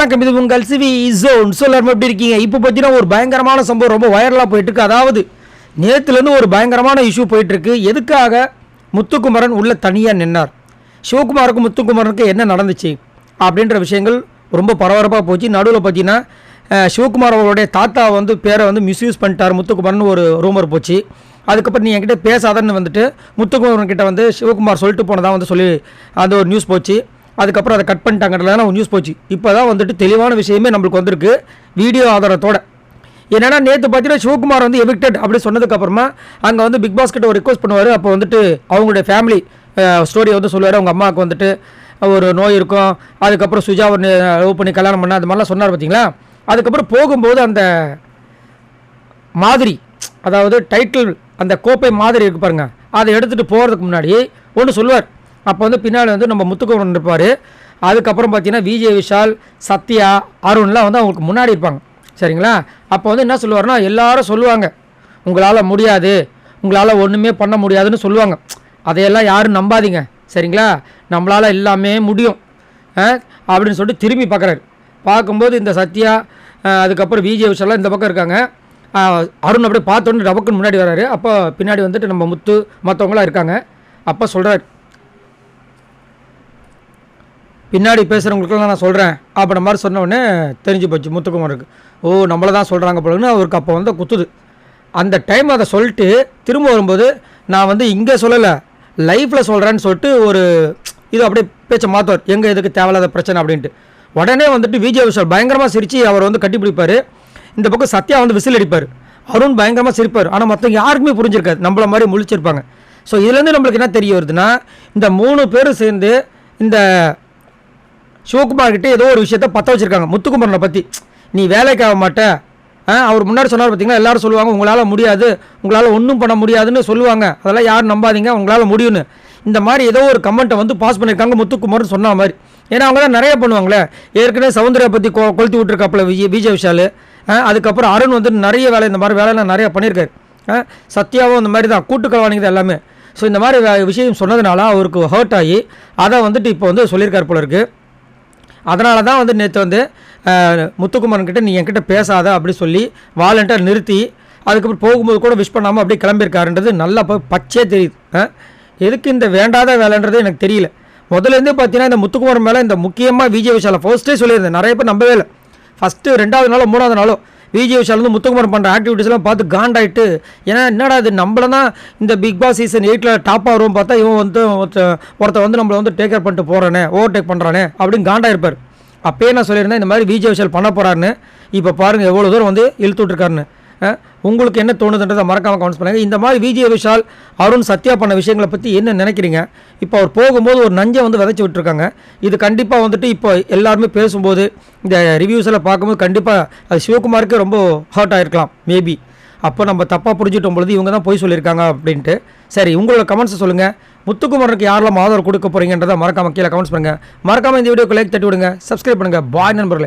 வணக்கம், இது உங்கள் சிவி ஜோன். எல்லாரும் எப்படி இருக்கீங்க? இப்போ பார்த்தீங்கன்னா ஒரு பயங்கரமான சம்பவம் ரொம்ப வைரலாக போயிட்டுருக்கு. அதாவது நேற்றுலேருந்து ஒரு பயங்கரமான இஷ்யூ போயிட்டுருக்கு. எதுக்காக முத்துக்குமரன் உள்ள தனியாக நின்னார், சிவகுமாருக்கும் முத்துக்குமரனுக்கு என்ன நடந்துச்சு அப்படின்ற விஷயங்கள் ரொம்ப பரபரப்பாக போச்சு. நடுவில் பார்த்தீங்கன்னா சிவகுமார் அவருடைய தாத்தா பேரை மிஸ்யூஸ் பண்ணிட்டார் முத்துக்குமரன் ஒரு ரூமர் போச்சு. அதுக்கப்புறம் நீ என்கிட்ட பேசாதன்னு முத்துக்குமரன்கிட்ட சிவகுமார் சொல்லிட்டு போனதாக சொல்லி அந்த ஒரு நியூஸ் போச்சு. அதுக்கப்புறம் அதை கட் பண்ணிட்டாங்கன்றதான ஒரு நியூஸ் போச்சு. இப்போ தான் தெளிவான விஷயமே நம்மளுக்கு வந்திருக்கு வீடியோ ஆதாரத்தோட. என்னென்னா நேற்று பார்த்தீங்கன்னா சிவகுமார் எவிக்டட் அப்படி சொன்னதுக்கப்புறமா அங்கே பிக் பாஸ் கிட்ட ஒரு ரிக்வஸ்ட் பண்ணுவார். அப்போ அவங்களுடைய ஃபேமிலி ஸ்டோரியை சொல்லுவார். அவங்க அம்மாவுக்கு ஒரு நோய் இருக்கும், அதுக்கப்புறம் சுஜாவை லவ் பண்ணி கல்யாணம் பண்ண அது மாதிரிலாம் சொன்னார் பார்த்தீங்களா. அதுக்கப்புறம் போகும்போது அந்த மாதிரி, அதாவது டைட்டில் அந்த கோப்பை மாதிரி இருக்கு பாருங்க, அதை எடுத்துகிட்டு போகிறதுக்கு முன்னாடி ஒன்று சொல்லுவார். அப்போ பின்னாடி நம்ம முத்துக்குமரன் இருப்பார். அதுக்கப்புறம் பார்த்தீங்கன்னா விஜய் விஷால், சத்யா, அருண்லாம் அவங்களுக்கு முன்னாடி இருப்பாங்க. சரிங்களா? அப்போ என்ன சொல்லுவார்னா, எல்லாரும் சொல்லுவாங்க உங்களால் முடியாது, உங்களால் ஒன்றுமே பண்ண முடியாதுன்னு சொல்லுவாங்க. அதையெல்லாம் யாரும் நம்பாதீங்க. சரிங்களா? நம்மளால் எல்லாமே முடியும் அப்படின்னு சொல்லிட்டு திரும்பி பார்க்குறாரு. பார்க்கும்போது இந்த சத்யா, அதுக்கப்புறம் விஜய் விஷாலாம் இந்த பக்கம் இருக்காங்க. அருண் அப்படியே பார்த்தோன்னு டபக்குன்னு முன்னாடி வர்றாரு. அப்போ பின்னாடி நம்ம முத்து மற்றவங்களாம் இருக்காங்க. அப்போ சொல்கிறார், பின்னாடி பேசுகிறவங்களுக்குலாம் நான் சொல்கிறேன் அப்படின்ற மாதிரி சொன்ன உடனே தெரிஞ்சு போச்சு முத்துக்குமருக்கு. ஓ, நம்மளை தான் சொல்கிறாங்க போலன்னு அவருக்கு அப்போ குத்துது. அந்த டைம் அதை சொல்லிட்டு திரும்ப வரும்போது நான் இங்கே சொல்லலை, லைஃப்பில் சொல்கிறேன்னு சொல்லிட்டு ஒரு இது அப்படியே பேச்சை மாற்றுவார். எங்கே எதுக்கு தேவையில்லாத பிரச்சனை அப்படின்ட்டு. உடனே விஜய் விஷால் பயங்கரமாக சிரித்து அவர் கட்டிப்பிடிப்பார். இந்த பக்கம் சத்யா விசில் அடிப்பார். அருண் பயங்கரமாக சிரிப்பார். ஆனால் மற்றவங்க யாருக்குமே புரிஞ்சிருக்காது, நம்மள மாதிரி முழிச்சிருப்பாங்க. ஸோ இதுலேருந்து நம்மளுக்கு என்ன தெரிய வருதுன்னா, இந்த 3 பேரும் சேர்ந்து இந்த சிவகுமார்கிட்ட ஏதோ ஒரு விஷயத்த பற்ற வச்சுருக்காங்க முத்துக்குமரனை பற்றி. நீ வேலைக்கு ஆக மாட்டேன், அவர் முன்னாடி சொன்னார் பார்த்தீங்கன்னா, எல்லோரும் சொல்லுவாங்க உங்களால் முடியாது, உங்களால் ஒன்றும் பண்ண முடியாதுன்னு சொல்லுவாங்க, அதெல்லாம் யாரும் நம்பாதீங்க, உங்களால் முடியும்னு. இந்த மாதிரி ஏதோ ஒரு கமெண்ட்டை பாஸ் பண்ணியிருக்காங்க முத்துக்குமரன் சொன்ன மாதிரி. ஏன்னா அவங்க தான் நிறைய பண்ணுவாங்களே. ஏற்கனவே சௌந்தர்யா பற்றி கொளுத்தி விட்டுருக்காப்புல விஜய் விஷால். அதுக்கப்புறம் அருண் நிறைய வேலை, இந்த மாதிரி வேலையெல்லாம் நிறையா பண்ணியிருக்காரு. சத்யாவும் இந்த மாதிரி தான் கூட்டுக்கலவானிங்க எல்லாமே. ஸோ இந்த மாதிரி விஷயம் சொன்னதுனால அவருக்கு ஹர்ட் ஆகி அதை இப்போ சொல்லியிருக்காரு போல இருக்குது. அதனால தான் நேற்று முத்துக்குமரன்கிட்ட நீ என்கிட்ட பேசாத அப்படி சொல்லி வாலண்டியர் நிறுத்தி அதுக்கப்புறம் போகும்போது கூட விஷ் பண்ணாமல் அப்படியே கிளம்பியிருக்காருன்றது நல்லா பச்சையே தெரியுது. எதுக்கு இந்த வேண்டாத வேலைன்றது எனக்கு தெரியல. முதலேருந்தே பார்த்தீங்கன்னா இந்த முத்துக்குமரன் மேலே இந்த முக்கியமாக விஜய் விஷாலை ஃபர்ஸ்ட்டே சொல்லியிருந்தேன். நிறைய பேர் நம்பவே இல்லை. ஃபஸ்ட்டு 2வது நாளோ 3வது நாளோ விஜய் விஷால் முத்துக்குமரன் பண்ணுற ஆக்டிவிட்டீஸ்லாம் பார்த்து காண்டாயிட்டு, ஏன்னா என்னடா இது நம்மள தான் இந்த பிக் பாஸ் சீசன் 8 டாப் ஆகிறோம் பார்த்தா இவன் ஒருத்தர் நம்மளை டேக் கேர் பண்ணிட்டு போகிறானே, ஓவர்டேக் பண்ணுறானே அப்படின்னு காண்டாயிருப்பார். அப்போயே நான் சொல்லியிருந்தேன் இந்த மாதிரி விஜய் விஷால் பண்ண போகிறாருன்னு. இப்போ பாருங்கள் எவ்வளோ தூரம் இழுத்து விட்ருக்காருன்னு. உங்களுக்கு என்ன தோணுதுன்றதை மறக்காமல் கமெண்ட்ஸ் பண்ணுங்கள். இந்த மாதிரி விஜய் விஷால், அருண், சத்யா பண்ண விஷயங்களை பற்றி என்ன நினைக்கிறீங்க? இப்போ அவர் போகும்போது ஒரு நஞ்சை விதைச்சி விட்டுருக்காங்க. இது கண்டிப்பாக இப்போ எல்லாருமே பேசும்போது இந்த ரிவ்யூஸ் எல்லாம் பார்க்கும்போது கண்டிப்பாக அது சிவகுமாருக்கு ரொம்ப ஹர்ட் ஆகிருக்கலாம் மேபி. அப்போ நம்ம தப்பாக புரிஞ்சுட்டோம் பொழுது இவங்க தான் போய் சொல்லியிருக்காங்க அப்படின்ட்டு. சரி, உங்களோட கமெண்ட்ஸை சொல்லுங்கள். முத்துக்குமரனுக்கு யாரெல்லாம் ஆதரவு கொடுக்க போகிறீங்கன்றதை மறக்காமல் கீழே கமெண்ட்ஸ் பண்ணுங்கள். மறக்காமல் இந்த வீடியோக்கு லைக் தட்டி விடுங்க, சப்ஸ்கிரைப் பண்ணுங்கள். பாய் நண்பர்களே.